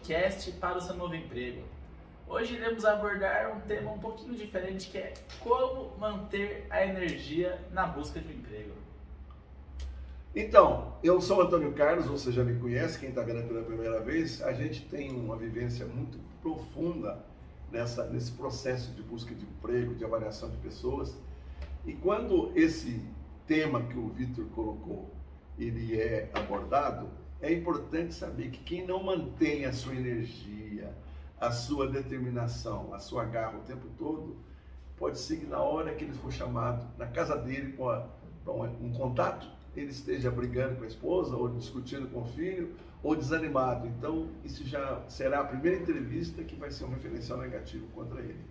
podcast para o seu novo emprego. Hoje iremos abordar um tema um pouquinho diferente, que é como manter a energia na busca de um emprego. Então, eu sou o Antônio Carlos, você já me conhece, quem está vendo pela primeira vez. A gente tem uma vivência muito profunda nesse processo de busca de emprego, de avaliação de pessoas. E quando esse tema que o Vitor colocou, ele é abordado, é importante saber que quem não mantém a sua energia, a sua determinação, a sua garra o tempo todo, pode ser que na hora que ele for chamado na casa dele para um contato, ele esteja brigando com a esposa, ou discutindo com o filho, ou desanimado. Então, isso já será a primeira entrevista que vai ser um referencial negativo contra ele.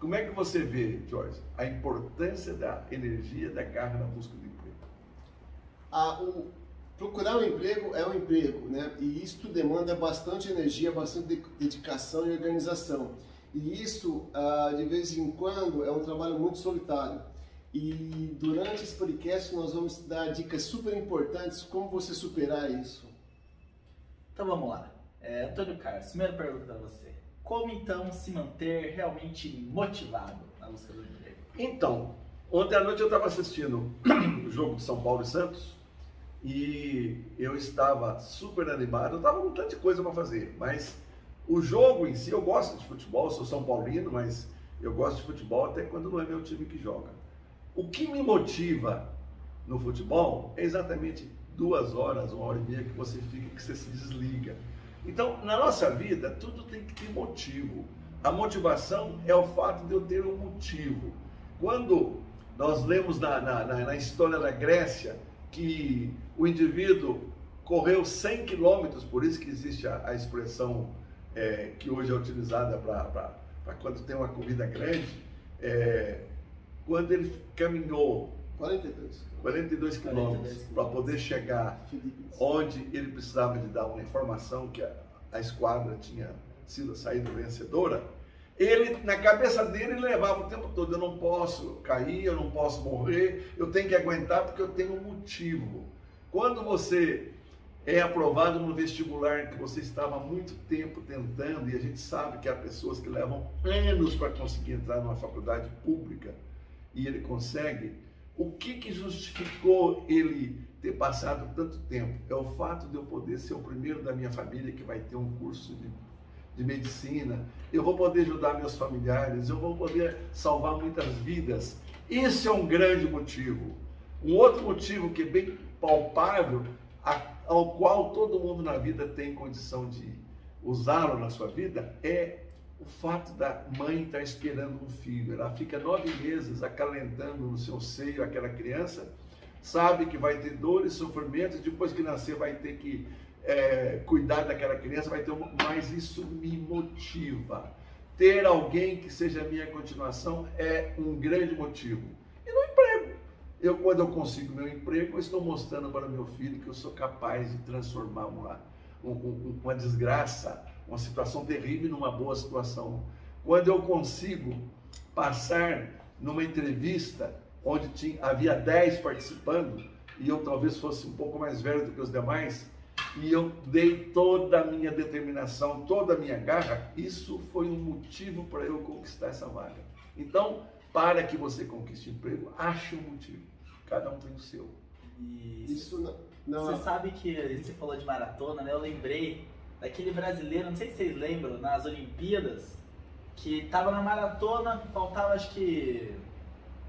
Como é que você vê, Jorge, a importância da energia, da garra na busca do emprego? Procurar um emprego é um emprego, né? E isso demanda bastante energia, bastante dedicação e organização. E isso, de vez em quando, é um trabalho muito solitário. E durante esse podcast nós vamos dar dicas super importantes como você superar isso. Então vamos lá. Antônio Carlos, primeira pergunta para você. Como então se manter realmente motivado na busca do emprego? Então, ontem à noite eu estava assistindo o jogo de São Paulo e Santos e eu estava super animado, eu estava com tanta coisa para fazer, mas o jogo em si, eu gosto de futebol, sou São Paulino, mas eu gosto de futebol até quando não é meu time que joga. O que me motiva no futebol é exatamente 2 horas, 1h30 que você fica, que você se desliga. Então, na nossa vida, tudo tem que ter motivo. A motivação é o fato de eu ter um motivo. Quando nós lemos na história da Grécia que o indivíduo correu 100 quilômetros, por isso que existe a expressão que hoje é utilizada para quando tem uma corrida grande, quando ele caminhou 42 quilômetros para poder chegar onde ele precisava de dar uma informação que a esquadra tinha saído vencedora, ele, na cabeça dele, levava o tempo todo: eu não posso cair, eu não posso morrer, eu tenho que aguentar porque eu tenho um motivo. Quando você é aprovado no vestibular que você estava há muito tempo tentando, e a gente sabe que há pessoas que levam anos para conseguir entrar numa faculdade pública, e ele consegue, o que justificou ele ter passado tanto tempo? É o fato de eu poder ser o primeiro da minha família que vai ter um curso de medicina, eu vou poder ajudar meus familiares, eu vou poder salvar muitas vidas. Esse é um grande motivo. Um outro motivo que é bem palpável, ao qual todo mundo na vida tem condição de usá-lo na sua vida, é o fato da mãe estar esperando um filho. Ela fica 9 meses acalentando no seu seio aquela criança, sabe que vai ter dores, sofrimentos, depois que nascer vai ter que cuidar daquela criança, mas isso me motiva. Ter alguém que seja a minha continuação é um grande motivo. E no emprego, quando eu consigo meu emprego, eu estou mostrando para o meu filho que eu sou capaz de transformar uma desgraça, uma situação terrível numa boa situação. Quando eu consigo passar numa entrevista onde havia 10 participando e eu talvez fosse um pouco mais velho do que os demais, e eu dei toda a minha determinação, toda a minha garra, isso foi um motivo para eu conquistar essa vaga. Então, para que você conquiste emprego, ache um motivo. Cada um tem o seu. Isso não. Você sabe que você falou de maratona, né? Eu lembrei daquele brasileiro, não sei se vocês lembram, nas Olimpíadas, que estava na maratona, faltava acho que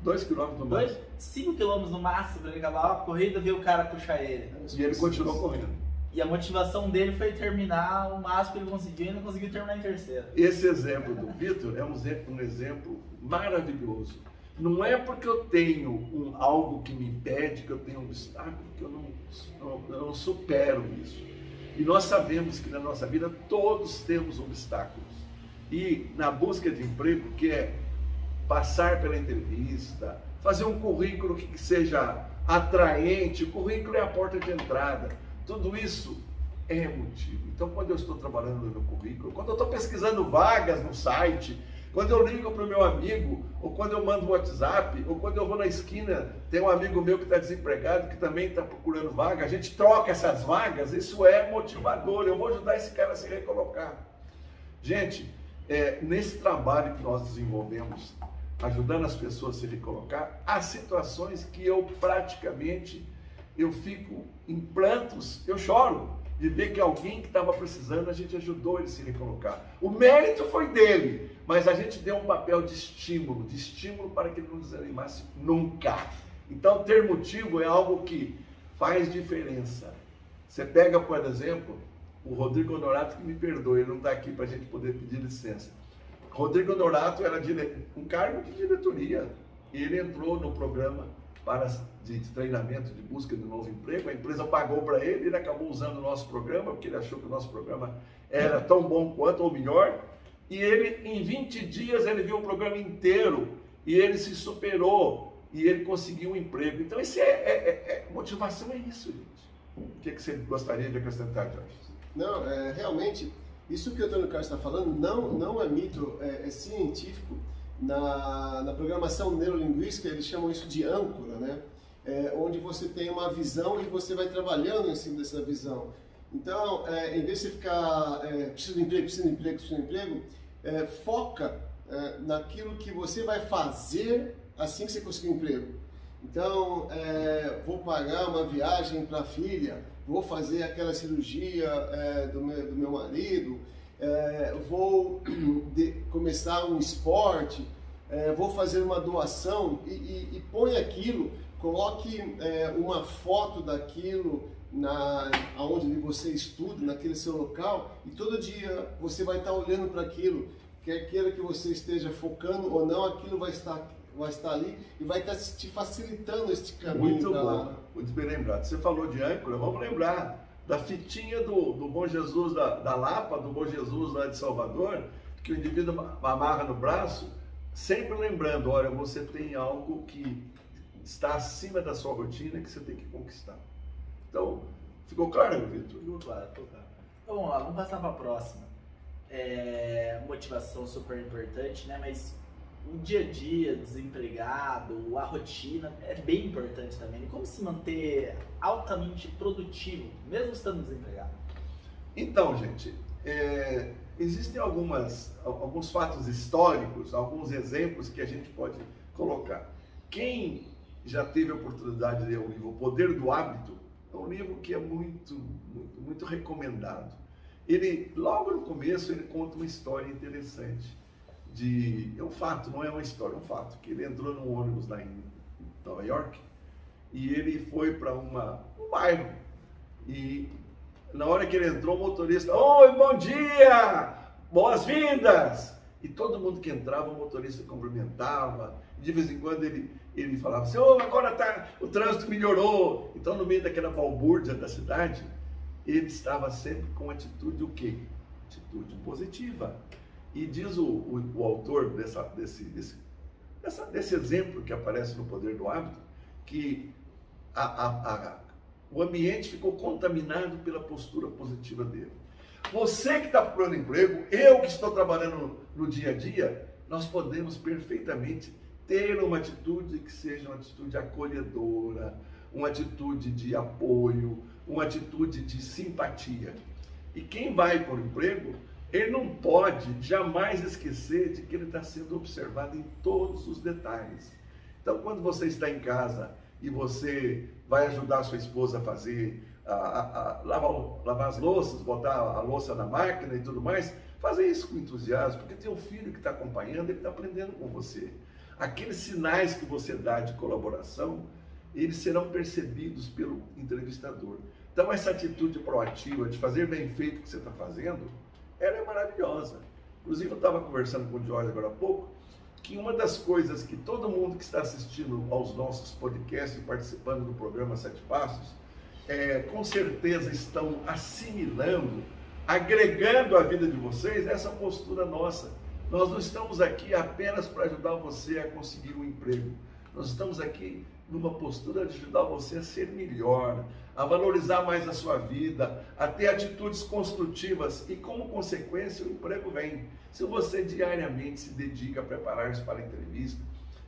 2 quilômetros no máximo. 5 quilômetros no máximo para ele acabar a corrida, veio o cara puxar ele. E ele continuou correndo. E a motivação dele foi terminar o máximo que ele conseguiu, e ele conseguiu terminar em terceiro. Esse exemplo do Vitor é um exemplo maravilhoso. Não é porque eu tenho algo que me impede, que eu tenho um obstáculo, que eu não supero isso. E nós sabemos que na nossa vida todos temos obstáculos. E na busca de emprego, que é passar pela entrevista, fazer um currículo que seja atraente, o currículo é a porta de entrada. Tudo isso é motivo. Então, quando eu estou trabalhando no meu currículo, quando eu estou pesquisando vagas no site, Quando eu ligo para o meu amigo, ou quando eu mando um WhatsApp, ou quando eu vou na esquina, tem um amigo meu que está desempregado, que também está procurando vaga, a gente troca essas vagas, isso é motivador, eu vou ajudar esse cara a se recolocar. Gente, nesse trabalho que nós desenvolvemos, ajudando as pessoas a se recolocar, há situações que eu fico em prantos, eu choro de ver que alguém que estava precisando, a gente ajudou ele a se recolocar. O mérito foi dele, mas a gente deu um papel de estímulo para que ele não desanimasse nunca. Então, ter motivo é algo que faz diferença. Você pega, por exemplo, o Rodrigo Honorato, que me perdoe, ele não está aqui para a gente poder pedir licença. Rodrigo Honorato era um cargo de diretoria, e ele entrou no programa de treinamento de busca de novo emprego. A empresa pagou para ele, ele acabou usando o nosso programa, porque ele achou que o nosso programa era tão bom quanto ou melhor, e ele, em 20 dias, ele viu o programa inteiro, e ele se superou, e ele conseguiu um emprego. Então, motivação é isso, gente. O que você gostaria de acrescentar, Jorge? Não, realmente, isso que o Antônio Carlos está falando não é mito, é científico. Na programação neurolinguística, eles chamam isso de âncora, né? Onde você tem uma visão e você vai trabalhando em cima dessa visão. Então, em vez de você ficar preciso de emprego, foca naquilo que você vai fazer assim que você conseguir um emprego. Então, vou pagar uma viagem para a filha, vou fazer aquela cirurgia do meu marido, vou começar um esporte, vou fazer uma doação e põe aquilo, coloque uma foto daquilo onde você estuda, naquele seu local, e todo dia você vai estar olhando para aquilo, quer queira que você esteja focando ou não, aquilo vai estar ali e vai estar te facilitando este caminho. Muito bom, muito bem lembrado. Você falou de âncora, vamos lembrar da fitinha do Bom Jesus da Lapa, do Bom Jesus lá de Salvador, que o indivíduo amarra no braço, sempre lembrando, olha, você tem algo que está acima da sua rotina que você tem que conquistar. Então, ficou claro, Vitor? Ficou claro, ficou claro. Então, vamos lá, vamos passar para a próxima. Motivação super importante, né? Mas o dia a dia, desempregado, a rotina é bem importante também. E como se manter altamente produtivo, mesmo estando desempregado? Então, gente, existem alguns fatos históricos, alguns exemplos que a gente pode colocar. Quem já teve a oportunidade de ler o livro O Poder do Hábito, é um livro que é muito, muito, muito recomendado. Ele, logo no começo, ele conta uma história interessante. É um fato, não é uma história, é um fato, que ele entrou num ônibus lá em Nova York e ele foi para um bairro e na hora que ele entrou, o motorista, oi, bom dia, boas-vindas, e todo mundo que entrava, o motorista cumprimentava, de vez em quando ele falava assim, agora o trânsito melhorou. Então, no meio daquela balbúrdia da cidade, ele estava sempre com atitude o quê? Atitude positiva. E diz o autor desse exemplo que aparece no Poder do Hábito, que o ambiente ficou contaminado pela postura positiva dele. Você que está procurando emprego, eu que estou trabalhando no dia a dia, nós podemos perfeitamente ter uma atitude que seja uma atitude acolhedora, uma atitude de apoio, uma atitude de simpatia. E quem vai por emprego, ele não pode jamais esquecer de que ele está sendo observado em todos os detalhes. Então, quando você está em casa e você vai ajudar a sua esposa a fazer, lavar as louças, botar a louça na máquina e tudo mais, fazer isso com entusiasmo, porque tem um filho que está acompanhando, ele está aprendendo com você. Aqueles sinais que você dá de colaboração, eles serão percebidos pelo entrevistador. Então, essa atitude proativa de fazer bem feito o que você está fazendo, ela é maravilhosa. Inclusive, eu estava conversando com o Jorge agora há pouco, que uma das coisas que todo mundo que está assistindo aos nossos podcasts e participando do programa Sete Passos, com certeza estão assimilando, agregando à vida de vocês essa postura nossa. Nós não estamos aqui apenas para ajudar você a conseguir um emprego. Nós estamos aqui numa postura de ajudar você a ser melhor, a valorizar mais a sua vida, a ter atitudes construtivas e, como consequência, o emprego vem. Se você diariamente se dedica a preparar-se para a entrevista,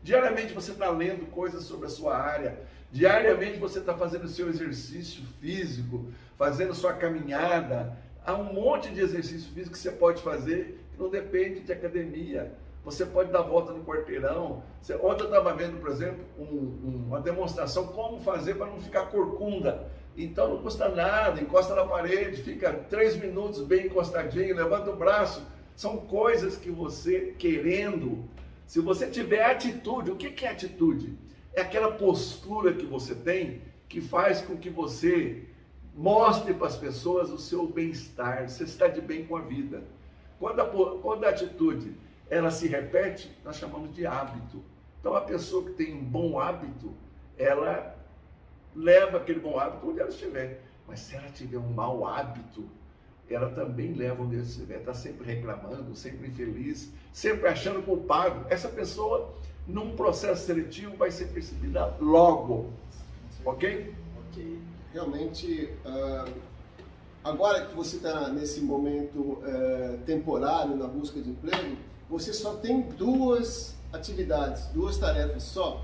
diariamente você está lendo coisas sobre a sua área, diariamente você está fazendo o seu exercício físico, fazendo sua caminhada, há um monte de exercício físico que você pode fazer que não depende de academia. Você pode dar volta no quarteirão. Ontem eu estava vendo, por exemplo, uma demonstração como fazer para não ficar corcunda. Então não custa nada, encosta na parede, fica 3 minutos bem encostadinho, levanta o braço. São coisas que você querendo, se você tiver atitude, o que é atitude? É aquela postura que você tem que faz com que você mostre para as pessoas o seu bem-estar, você está de bem com a vida. Quando a atitude ela se repete, nós chamamos de hábito. Então a pessoa que tem um bom hábito, ela leva aquele bom hábito onde ela estiver. Mas se ela tiver um mau hábito, ela também leva onde ela estiver. Está sempre reclamando, sempre infeliz, sempre achando culpado. Essa pessoa, num processo seletivo, vai ser percebida logo. Ok? Ok. Realmente, agora que você está nesse momento temporário na busca de emprego, você só tem 2 atividades, 2 tarefas só: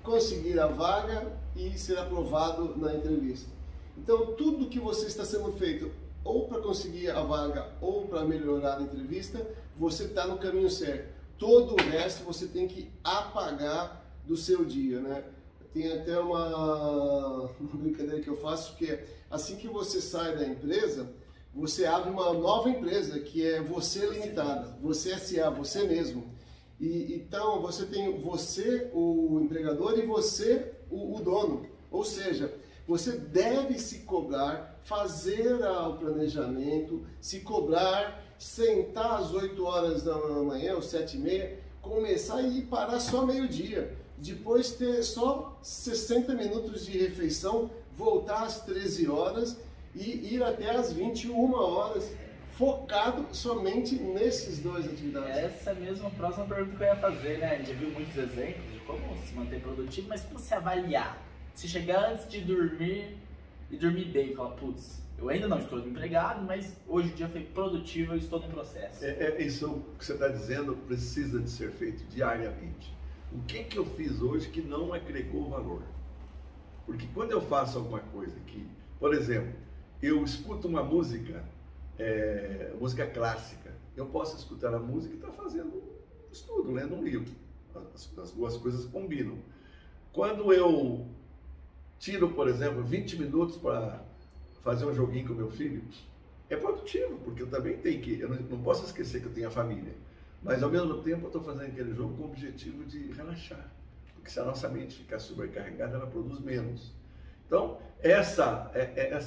conseguir a vaga e ser aprovado na entrevista. Então, tudo que você está sendo feito ou para conseguir a vaga ou para melhorar a entrevista, você está no caminho certo. Todo o resto você tem que apagar do seu dia, né? Tem até uma brincadeira que eu faço, que é assim que você sai da empresa, você abre uma nova empresa, que é você limitada, você S.A., você mesmo. Então, você tem você, o empregador, e você, o dono. Ou seja, você deve se cobrar, fazer o planejamento, se cobrar, sentar às 8 horas da manhã, ou 7h30, começar e parar só meio-dia. Depois ter só 60 minutos de refeição, voltar às 13 horas e ir até às 21 horas, focado somente nesses 2 atividades. Essa é mesmo a próxima pergunta que eu ia fazer, né? A gente viu muitos exemplos de como se manter produtivo, mas como se avaliar? Se chegar antes de dormir e dormir bem, falar, putz, eu ainda não estou empregado, mas hoje o dia foi produtivo, eu estou no processo. Isso que você está dizendo precisa de ser feito diariamente. O que eu fiz hoje que não agregou valor? Porque quando eu faço alguma coisa que, por exemplo, eu escuto uma música, música clássica, eu posso escutar a música e estar fazendo estudo, lendo um livro. As 2 coisas combinam. Quando eu tiro, por exemplo, 20 minutos para fazer um joguinho com meu filho, é produtivo, porque eu também tenho que, eu não posso esquecer que eu tenho a família, mas ao mesmo tempo eu estou fazendo aquele jogo com o objetivo de relaxar, porque se a nossa mente ficar sobrecarregada, ela produz menos. Então, essa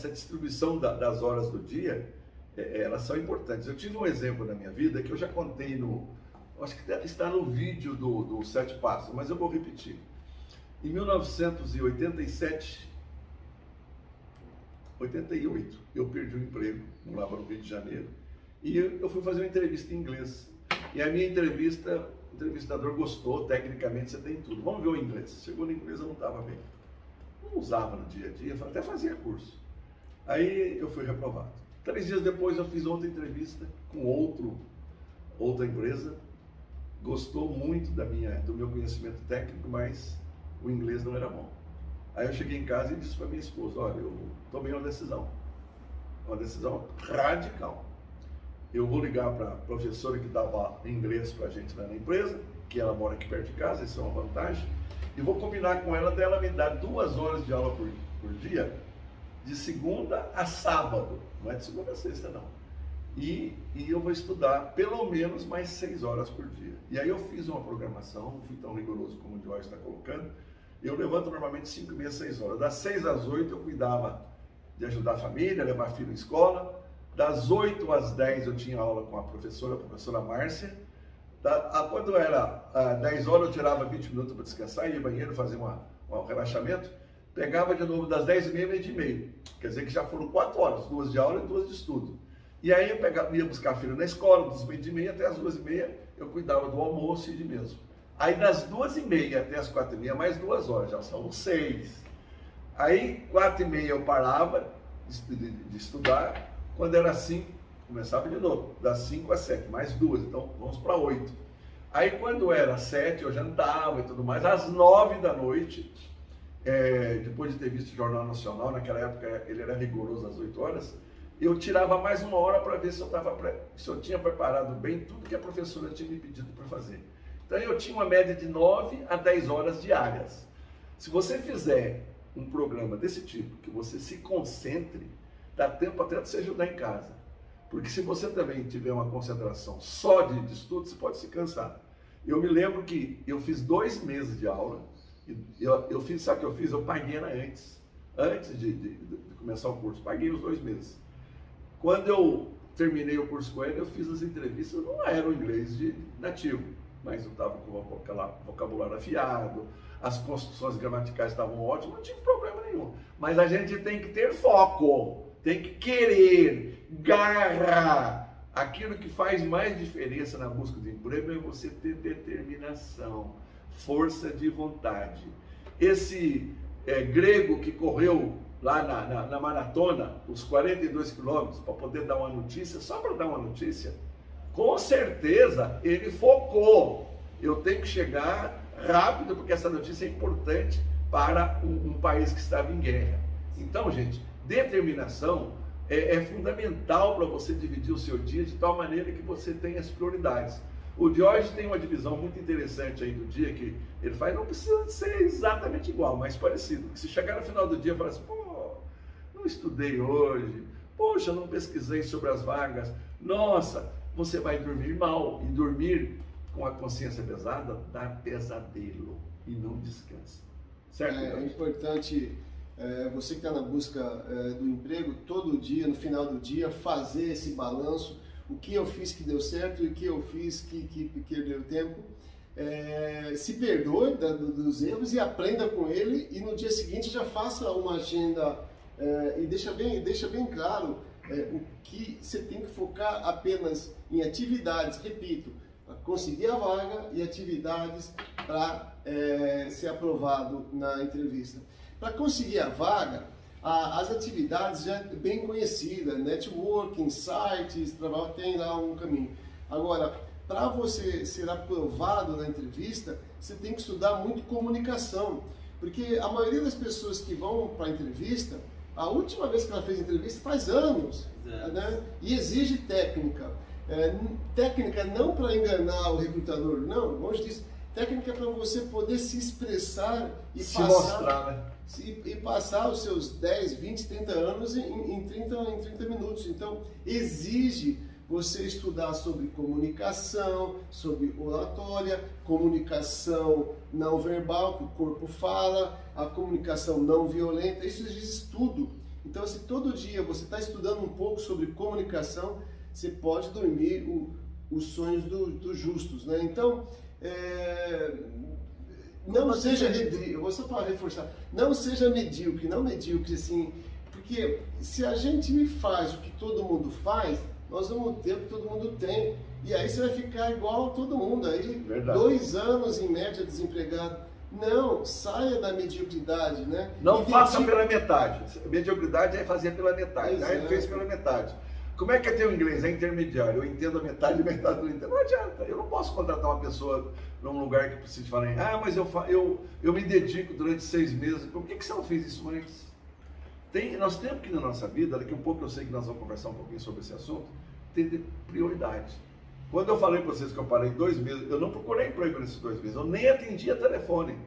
distribuição das horas do dia, elas são importantes. Eu tive um exemplo na minha vida que eu já contei acho que está no vídeo do 7 Passos, mas eu vou repetir. Em 1987, 88, eu perdi o emprego, morava no Rio de Janeiro, e eu fui fazer uma entrevista em inglês. E a minha entrevista, o entrevistador gostou, tecnicamente você tem tudo. Vamos ver o inglês. Chegou no inglês, eu não estava bem. Não usava no dia a dia, até fazia curso. Aí eu fui reprovado. 3 dias depois eu fiz outra entrevista com outra empresa. Gostou muito do meu conhecimento técnico, mas o inglês não era bom. Aí eu cheguei em casa e disse para minha esposa, olha, eu tomei uma decisão radical. Eu vou ligar para a professora que dava inglês para a gente lá na empresa, que ela mora aqui perto de casa, isso é uma vantagem, e vou combinar com ela dela me dar 2 horas de aula por dia, de segunda a sábado, não é de segunda a sexta não. E eu vou estudar pelo menos mais 6 horas por dia. E aí eu fiz uma programação, não fui tão rigoroso como o Joyce está colocando. Eu levanto normalmente 5h30, 6 horas. Das 6 às 8 eu cuidava de ajudar a família, levar filho à escola. Das 8 às 10 eu tinha aula com a professora Márcia. Quando era 10 horas eu tirava 20 minutos para descansar, ia ao banheiro, fazer um relaxamento. Pegava de novo das 10h30 às 11h30. Quer dizer que já foram 4 horas, 2 de aula e 2 de estudo. E aí eu ia buscar filho na escola, das 11h30 até as 2h30, eu cuidava do almoço e de mesmo. Aí das 2h30 até as 4h30, mais 2 horas, já são 6. Aí 4h30 eu parava de estudar, quando era 5, começava de novo, das 5 às 7, mais 2, então vamos para 8. Aí quando era 7 eu jantava e tudo mais, às 9 da noite, depois de ter visto o Jornal Nacional, naquela época ele era rigoroso às 8 horas, eu tirava mais 1 hora para ver se eu tinha preparado bem tudo que a professora tinha me pedido para fazer. Então eu tinha uma média de 9 a 10 horas diárias. Se você fizer um programa desse tipo, que você se concentre, dá tempo até de você ajudar em casa. Porque se você também tiver uma concentração só de estudo, você pode se cansar. Eu me lembro que eu fiz 2 meses de aula, eu fiz, sabe o que eu fiz? Eu paguei antes de começar o curso, paguei os 2 meses. Quando eu terminei o curso com ele, eu fiz as entrevistas, não era o inglês nativo, mas eu estava com o vocabulário afiado, as construções gramaticais estavam ótimas, não tive problema nenhum. Mas a gente tem que ter foco, tem que querer, garra. Aquilo que faz mais diferença na busca de emprego é você ter determinação, força de vontade. Esse grego que correu lá na maratona, os 42 quilômetros, para poder dar uma notícia, só para dar uma notícia, com certeza ele focou. Eu tenho que chegar rápido, porque essa notícia é importante para um país que estava em guerra. Então, gente, determinação é fundamental para você dividir o seu dia de tal maneira que você tenha as prioridades. O George tem uma divisão muito interessante aí do dia que ele faz, não precisa ser exatamente igual, mas parecido. Se chegar no final do dia e falar assim, pô, não estudei hoje, poxa, não pesquisei sobre as vagas, nossa, você vai dormir mal, e dormir com a consciência pesada dá pesadelo e não descansa. Certo? É importante você que está na busca do emprego, todo dia, no final do dia, fazer esse balanço, o que eu fiz que deu certo e o que eu fiz que deu tempo. Se perdoe dos erros e aprenda com ele, e no dia seguinte já faça uma agenda e deixa bem claro o que você tem que focar apenas em atividades, repito, para conseguir a vaga e atividades para ser aprovado na entrevista. Para conseguir a vaga, as atividades já bem conhecidas, networking, sites, trabalho, tem lá um caminho. Agora, para você ser aprovado na entrevista, você tem que estudar muito comunicação, porque a maioria das pessoas que vão para a entrevista, a última vez que ela fez entrevista faz anos, né? E exige técnica. Técnica não para enganar o recrutador, não, longe disso. Técnica para você poder se expressar e mostrar, né? E passar os seus 10, 20, 30 anos em 30 minutos. Então, exige você estudar sobre comunicação, sobre oratória, comunicação não verbal, que o corpo fala, a comunicação não violenta, isso exige estudo. Então, se todo dia você está estudando um pouco sobre comunicação, você pode dormir os sonhos dos justos, né? Então, não seja medíocre, eu vou só para reforçar, não seja medíocre, não medíocre assim, porque se a gente faz o que todo mundo faz, nós vamos ter o que todo mundo tem, e aí você vai ficar igual a todo mundo, aí verdade. 2 anos em média desempregado. Não, saia da mediocridade, né? Não faça pela metade, mediocridade é fazer pela metade, aí fez pela metade. Como é que é teu inglês? É intermediário, eu entendo a metade e metade não entendo. Não adianta, eu não posso contratar uma pessoa num lugar que precisa falar, mas eu me dedico durante 6 meses. Por que você não fez isso antes? Nós temos que na nossa vida, daqui a um pouco eu sei que nós vamos conversar um pouquinho sobre esse assunto, ter prioridade. Quando eu falei para vocês que eu parei 2 meses, eu não procurei emprego nesses 2 meses, eu nem atendia telefone,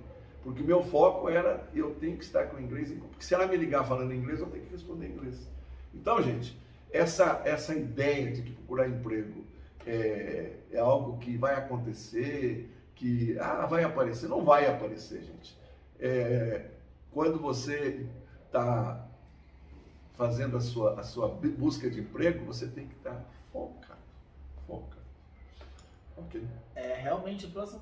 porque meu foco era, eu tenho que estar com o inglês, porque se ela me ligar falando inglês, eu tenho que responder em inglês. Então, gente, essa ideia de que procurar emprego é algo que vai acontecer, que vai aparecer, não vai aparecer, gente. Quando você está fazendo a sua busca de emprego, você tem que estar focado. Okay. Realmente o próximo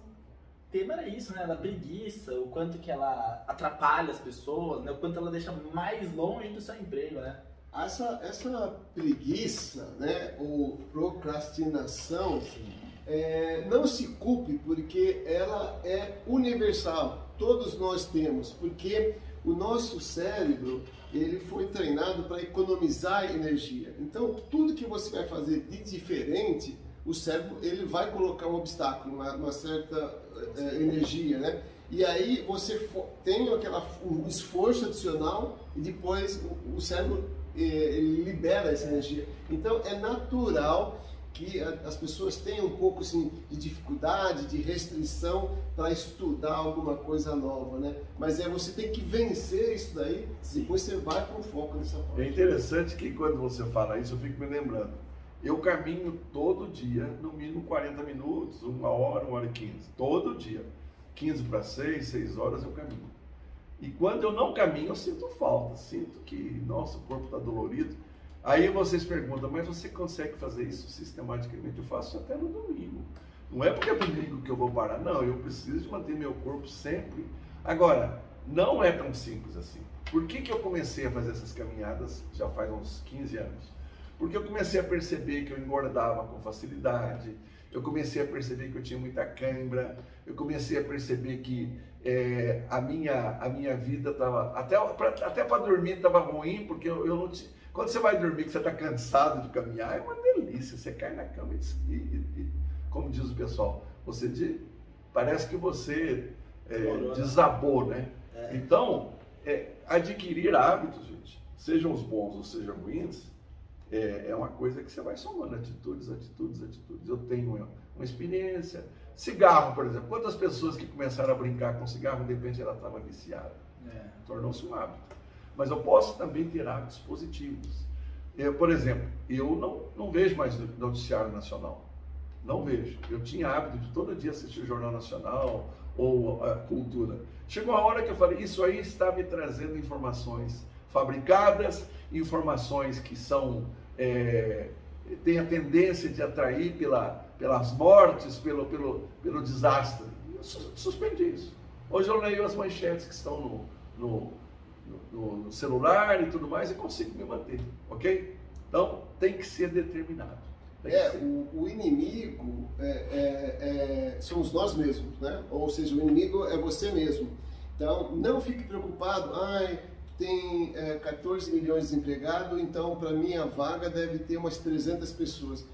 tema era isso, né? Da preguiça, o quanto que ela atrapalha as pessoas, né? O quanto ela deixa mais longe do seu emprego, né? Essa preguiça, né, ou procrastinação, não se culpe, porque ela é universal, todos nós temos, porque o nosso cérebro, ele foi treinado para economizar energia. Então, tudo que você vai fazer de diferente, o cérebro ele vai colocar um obstáculo, uma certa energia, né? E aí você tem um esforço adicional e depois o cérebro ele libera essa energia. Então, é natural que as pessoas tenham um pouco assim, de dificuldade, de restrição para estudar alguma coisa nova, né? Mas você tem que vencer isso daí, depois você vai com foco nessa parte. É interessante que quando você fala isso, eu fico me lembrando. Eu caminho todo dia, no mínimo 40 minutos, 1 hora, 1 hora e 15. Todo dia. 15 para 6, 6 horas eu caminho. E quando eu não caminho, eu sinto falta. Sinto que, nossa, o corpo está dolorido. Aí vocês perguntam, mas você consegue fazer isso sistematicamente? Eu faço até no domingo. Não é porque é domingo que eu vou parar, não. Eu preciso de manter meu corpo sempre. Agora, não é tão simples assim. Por que eu comecei a fazer essas caminhadas já faz uns 15 anos? Porque eu comecei a perceber que eu engordava com facilidade, eu comecei a perceber que eu tinha muita cãibra, eu comecei a perceber que a minha vida estava, até para dormir estava ruim, porque eu não tinha... Quando você vai dormir, que você está cansado de caminhar, é uma delícia, você cai na cama e como diz o pessoal, parece que você desabou, né? Então, adquirir hábitos, gente, sejam os bons ou sejam ruins, é uma coisa que você vai somando atitudes. Eu tenho uma experiência. Cigarro, por exemplo. Quantas pessoas que começaram a brincar com cigarro, de repente ela estava viciada. Tornou-se um hábito. Mas eu posso também ter hábitos positivos. Por exemplo, eu não vejo mais noticiário nacional. Não vejo. Eu tinha hábito de todo dia assistir o Jornal Nacional ou a Cultura. Chegou a hora que eu falei, isso aí está me trazendo informações fabricadas, informações que têm a tendência de atrair pelas mortes, pelo desastre. Eu suspendi isso. Hoje eu leio as manchetes que estão no celular e tudo mais e consigo me manter, ok? Então, tem que ser determinado. O inimigo somos nós mesmos, né? Ou seja, o inimigo é você mesmo. Então, não fique preocupado, tem 14 milhões de desempregados, então para minha vaga deve ter umas 300 pessoas.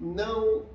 Não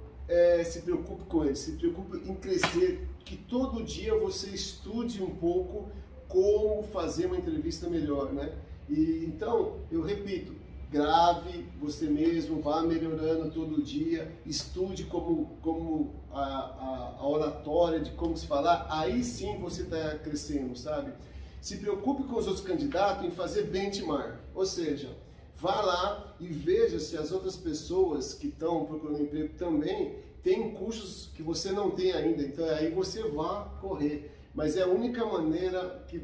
se preocupe com eles, se preocupe em crescer, que todo dia você estude um pouco como fazer uma entrevista melhor, né? E então, eu repito, grave você mesmo, vá melhorando todo dia, estude como a oratória, de como se falar, aí sim você está crescendo, sabe? Se preocupe com os outros candidatos em fazer benchmark, ou seja, vá lá e veja se as outras pessoas que estão procurando emprego também têm cursos que você não tem ainda, então aí você vá correr. Mas é a única maneira que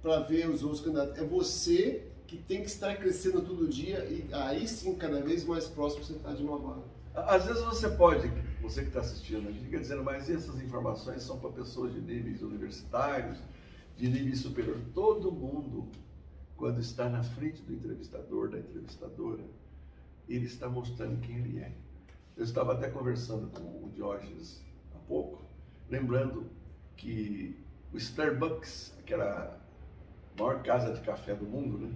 para ver os outros candidatos, é você que tem que estar crescendo todo dia e aí sim, cada vez mais próximo você está de uma vaga. Às vezes você que está assistindo, a gente fica dizendo, mas essas informações são para pessoas de níveis universitários, de nível superior. Todo mundo, quando está na frente do entrevistador, da entrevistadora, ele está mostrando quem ele é. Eu estava até conversando com o Diógenes há pouco, lembrando que o Starbucks, aquela maior casa de café do mundo, né?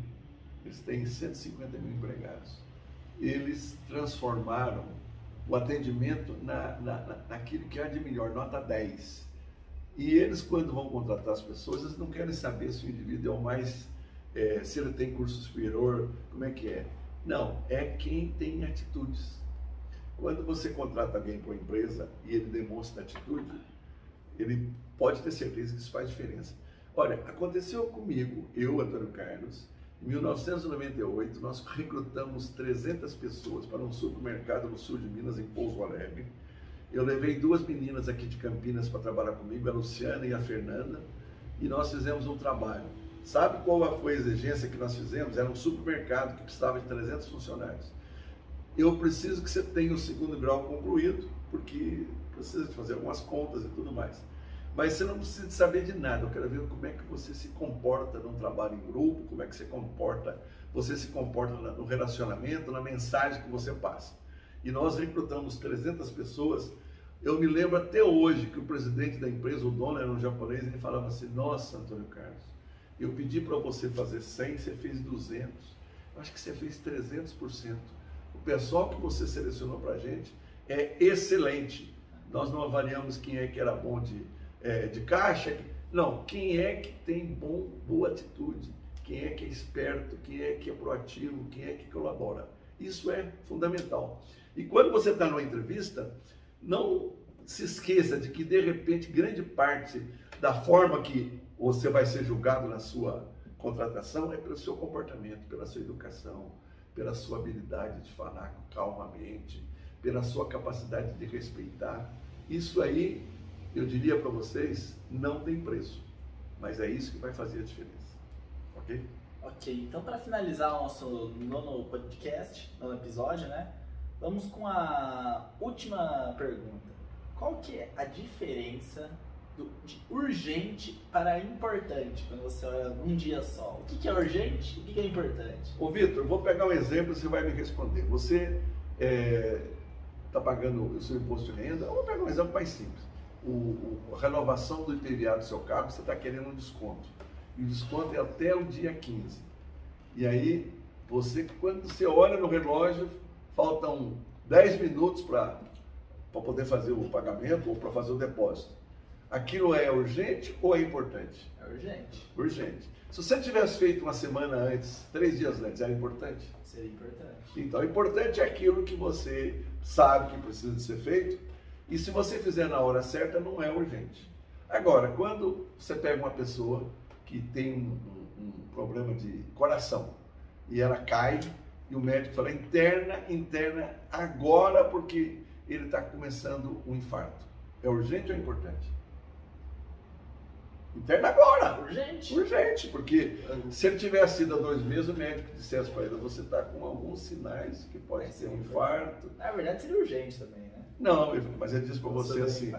Eles têm 150 mil empregados. Eles transformaram o atendimento naquilo que há de melhor, nota 10. E eles, quando vão contratar as pessoas, eles não querem saber se o indivíduo é o mais, se ele tem curso superior, como é que é. Não, é quem tem atitudes. Quando você contrata alguém para uma empresa e ele demonstra atitude, ele pode ter certeza que isso faz diferença. Olha, aconteceu comigo, eu, Antônio Carlos, em 1998, nós recrutamos 300 pessoas para um supermercado no sul de Minas, em Pouso Alegre. Eu levei 2 meninas aqui de Campinas para trabalhar comigo, a Luciana e a Fernanda, e nós fizemos um trabalho. Sabe qual foi a exigência que nós fizemos? Era um supermercado que precisava de 300 funcionários. Eu preciso que você tenha o 2º grau concluído, porque precisa de fazer algumas contas e tudo mais. Mas você não precisa de saber de nada, eu quero ver como é que você se comporta num trabalho em grupo, como é que você se comporta no relacionamento, na mensagem que você passa. E nós recrutamos 300 pessoas, Eu me lembro até hoje que o presidente da empresa, o dono era um japonês, ele falava assim: nossa, Antônio Carlos, eu pedi para você fazer 100, você fez 200. Eu acho que você fez 300%. O pessoal que você selecionou para a gente é excelente. Nós não avaliamos quem é que era bom de caixa. Não, quem é que tem boa atitude, quem é que é esperto, quem é que é proativo, quem é que colabora. Isso é fundamental. E quando você está numa entrevista, não se esqueça de que, de repente, grande parte da forma que você vai ser julgado na sua contratação é pelo seu comportamento, pela sua educação, pela sua habilidade de falar calmamente, pela sua capacidade de respeitar. Isso aí, eu diria para vocês, não tem preço, mas é isso que vai fazer a diferença, ok? Ok, então para finalizar o nosso nono podcast, nono episódio, né? Vamos com a última pergunta. Qual que é a diferença de urgente para importante, quando você olha num dia só? O que é urgente e o que é importante? Ô Vitor, eu vou pegar um exemplo e você vai me responder. Você está pagando o seu imposto de renda, eu vou pegar um exemplo mais simples. A renovação do IPVA do seu carro, você está querendo um desconto. E o desconto é até o dia 15. E aí, quando você olha no relógio, faltam 10 minutos para poder fazer o pagamento ou para fazer o depósito. Aquilo é urgente ou é importante? É urgente. Urgente. Se você tivesse feito uma semana antes, 3 dias antes, era importante? Seria importante. Então, importante é aquilo que você sabe que precisa de ser feito, e se você fizer na hora certa, não é urgente. Agora, quando você pega uma pessoa que tem um problema de coração, e ela cai, e o médico fala: interna agora, porque ele está começando um infarto. É urgente ou é importante? Interna agora. Urgente. Urgente, porque se ele tivesse sido há 2 meses, o médico dissesse para ele: você está com alguns sinais que pode ser um infarto. Na verdade seria urgente também, né? Não, mas ele diz para você assim: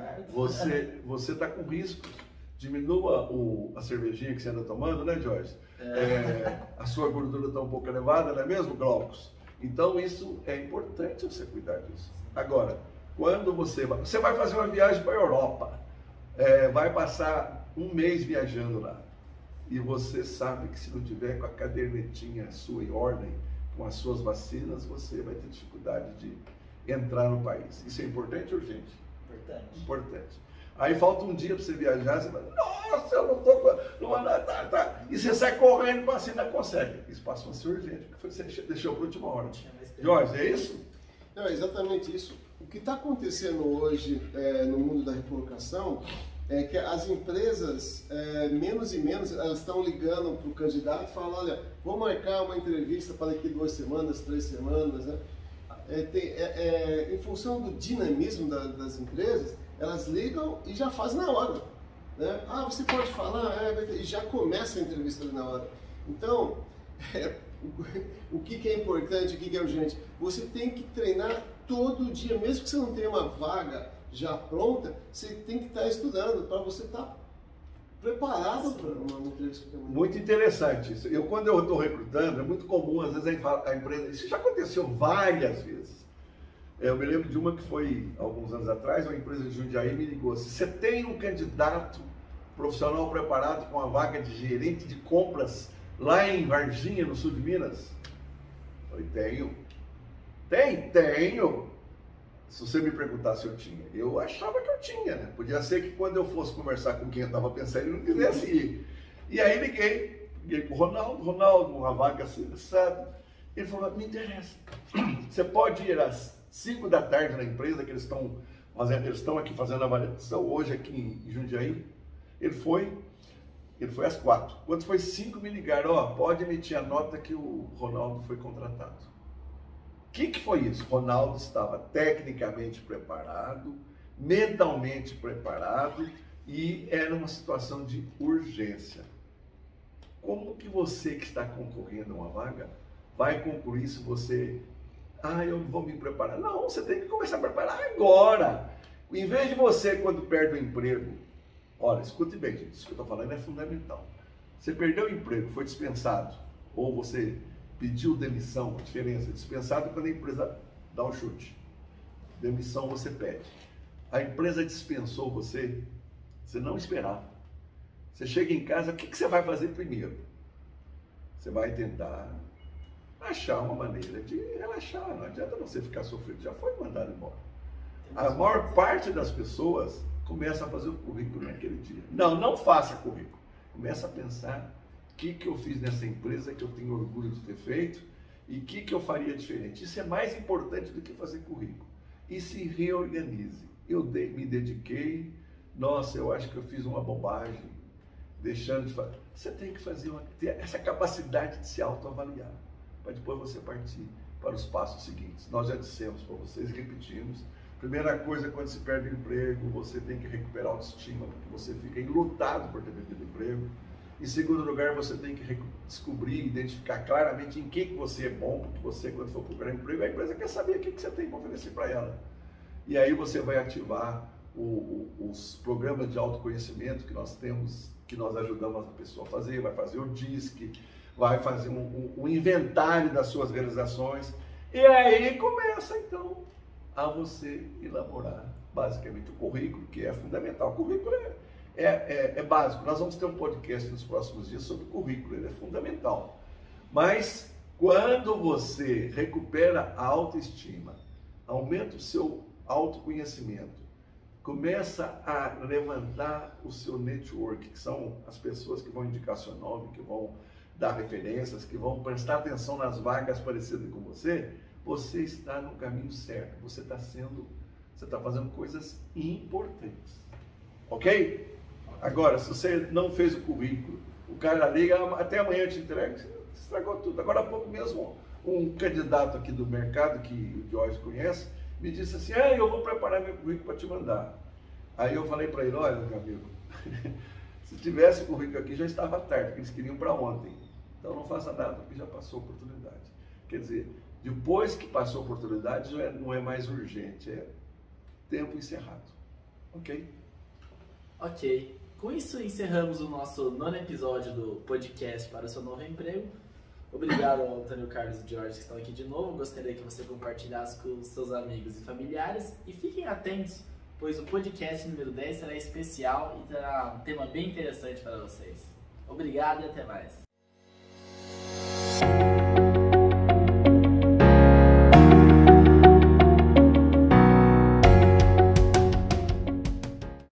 você está com riscos. Diminua a cervejinha que você anda tomando, né, Jorge? A sua gordura está um pouco elevada, não é mesmo, Glaucus? Então isso é importante você cuidar disso. Agora, quando você vai fazer uma viagem para a Europa, vai passar 1 mês viajando lá, e você sabe que se não tiver com a cadernetinha sua em ordem, com as suas vacinas, você vai ter dificuldade de entrar no país. Isso é importante ou urgente? Importante. Importante. Aí falta um dia para você viajar, você fala: nossa, eu não estou com... E você sai correndo para assim, não consegue. Isso passou a ser urgente, porque você deixou para a última hora. Jorge, é isso? Não, é exatamente isso. O que está acontecendo hoje no mundo da recolocação é que as empresas, menos e menos, elas estão ligando para o candidato e falam: olha, vou marcar uma entrevista para daqui 2 semanas, 3 semanas, né? Em função do dinamismo das empresas, elas ligam e já fazem na hora, né? Ah, você pode falar, e já começa a entrevista ali na hora. Então, o que é importante, o que é urgente? Você tem que treinar todo dia, mesmo que você não tenha uma vaga já pronta, você tem que estar estudando para você estar preparado para uma entrevista. Muito interessante isso. Quando eu estou recrutando, é muito comum, às vezes, a empresa... Isso já aconteceu várias vezes. Eu me lembro de uma que foi, alguns anos atrás, uma empresa de Jundiaí me ligou assim: você tem um candidato profissional preparado com a vaga de gerente de compras lá em Varginha, no sul de Minas? Eu falei: tenho. Se você me perguntar se eu tinha, eu achava que eu tinha, né? Podia ser que quando eu fosse conversar com quem eu estava pensando, ele não quisesse ir. E aí liguei para o Ronaldo, uma vaga assim, sabe? Ele falou: me interessa. Você pode ir às 5 da tarde na empresa, que eles estão aqui fazendo a avaliação hoje aqui em Jundiaí. Ele foi às 4. Quando foi 5, me ligaram: pode emitir a nota que o Ronaldo foi contratado. O que foi isso? Ronaldo estava tecnicamente preparado, mentalmente preparado, e era uma situação de urgência. Como que você que está concorrendo a uma vaga vai concluir se você... eu não vou me preparar. Não, você tem que começar a preparar agora. Em vez de você, quando perde o emprego... Olha, escute bem, gente, isso que eu estou falando é fundamental. Você perdeu o emprego, foi dispensado, ou você pediu demissão, a diferença, dispensado quando a empresa dá um chute. Demissão você pede. A empresa dispensou você, você não esperava. Você chega em casa, o que você vai fazer primeiro? Você vai tentar achar uma maneira de relaxar. Não adianta você ficar sofrendo, já foi mandado embora. A maior parte das pessoas começa a fazer o currículo naquele dia. Não faça currículo. Começa a pensar o que eu fiz nessa empresa que eu tenho orgulho de ter feito e o que eu faria diferente. Isso é mais importante do que fazer currículo. E se reorganize. Eu me dediquei, nossa, eu acho que eu fiz uma bobagem, deixando de fazer. Você tem que ter essa capacidade de se autoavaliar, para depois você partir para os passos seguintes. Nós já dissemos para vocês, repetimos. Primeira coisa, quando se perde o emprego, você tem que recuperar a autoestima, porque você fica enlutado por ter perdido o emprego. Em segundo lugar, você tem que descobrir, identificar claramente em que você é bom, porque você, quando for procurar emprego, a empresa quer saber o que você tem para oferecer para ela. E aí você vai ativar os programas de autoconhecimento que nós temos, que nós ajudamos a pessoa a fazer, vai fazer o DISC, vai fazer um inventário das suas realizações, e aí começa então a você elaborar basicamente o currículo, que é fundamental. O currículo é básico. Nós vamos ter um podcast nos próximos dias sobre o currículo, ele é fundamental. Mas quando você recupera a autoestima, aumenta o seu autoconhecimento, começa a levantar o seu network, que são as pessoas que vão indicar seu nome, que vão dar referências, que vão prestar atenção nas vagas parecidas com você, você está no caminho certo, você está fazendo coisas importantes, ok? Agora, se você não fez o currículo, o cara liga, até amanhã eu te entrego, você estragou tudo. Agora há pouco mesmo, um candidato aqui do mercado, que o Jorge conhece, me disse assim, eu vou preparar meu currículo para te mandar. Aí eu falei para ele, olha, meu amigo, se tivesse o currículo aqui já estava tarde, porque eles queriam para ontem. Então não faça nada, porque já passou a oportunidade. Quer dizer, depois que passou a oportunidade, não é mais urgente, é tempo encerrado. Ok? Ok. Com isso, encerramos o nosso 9º episódio do podcast para o seu novo emprego. Obrigado ao Antônio Carlos e Jorge que estão aqui de novo. Gostaria que você compartilhasse com os seus amigos e familiares. E fiquem atentos, pois o podcast número 10 será especial e terá um tema bem interessante para vocês. Obrigado e até mais.